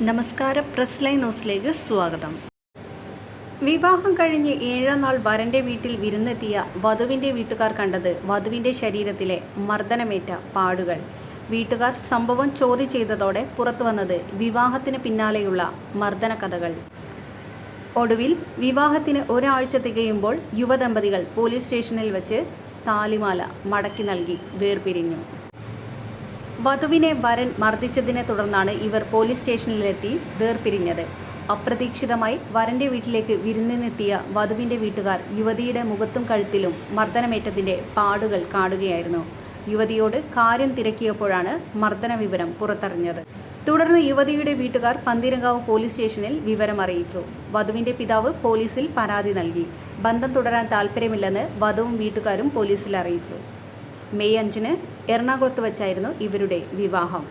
നമസ്കാരം. Press line ന്യൂസിലേക്ക് സ്വാഗതം. വിവാഹം കഴിഞ്ഞ് 7ാം നാൾ വരൻ്റെ വീട്ടിൽ വിരുന്നെത്തിയ വധുവിൻ്റെ വീട്ടുകാർ കണ്ടത് വധുവിൻ്റെ ശരീരത്തിലെ മർദ്ദനമേറ്റ പാടുകൾ. വീട്ടുകാർ സംഭവം ചോദ്യം ചെയ്തതോടെ പുറത്തുവന്നത് വിവാഹത്തിന് പിന്നാലെയുള്ള മർദ്ദന കഥകൾ. ഒടുവിൽ വിവാഹത്തിന് ഒരാഴ്ച തികയുമ്പോൾ യുവദമ്പതികൾ പോലീസ് സ്റ്റേഷനിൽ വെച്ച് താലിമാല മടക്കി നൽകി വേർപിരിഞ്ഞു. വധുവിനെ വരൻ മർദ്ദിച്ചതിനെ തുടർന്നാണ് ഇവർ പോലീസ് സ്റ്റേഷനിലെത്തി വേർപിരിഞ്ഞത്. അപ്രതീക്ഷിതമായി വരൻ്റെ വീട്ടിലേക്ക് വിരുന്നിനെത്തിയ വധുവിൻ്റെ വീട്ടുകാർ യുവതിയുടെ മുഖത്തും കഴുത്തിലും മർദ്ദനമേറ്റതിൻ്റെ പാടുകൾ കാണുകയായിരുന്നു. യുവതിയോട് കാര്യം തിരക്കിയപ്പോഴാണ് മർദ്ദന വിവരം പുറത്തറിഞ്ഞത്. തുടർന്ന് യുവതിയുടെ വീട്ടുകാർ പന്തീരങ്കാവ് പോലീസ് സ്റ്റേഷനിൽ വിവരം അറിയിച്ചു. വധുവിൻ്റെ പിതാവ് പോലീസിൽ പരാതി നൽകി. ബന്ധം തുടരാൻ താൽപ്പര്യമില്ലെന്ന് വധുവും വീട്ടുകാരും പോലീസിൽ അറിയിച്ചു. മെയ് 5-ന് എറണാകുളത്ത് വച്ചായിരുന്നു ഇവരുടെ വിവാഹം.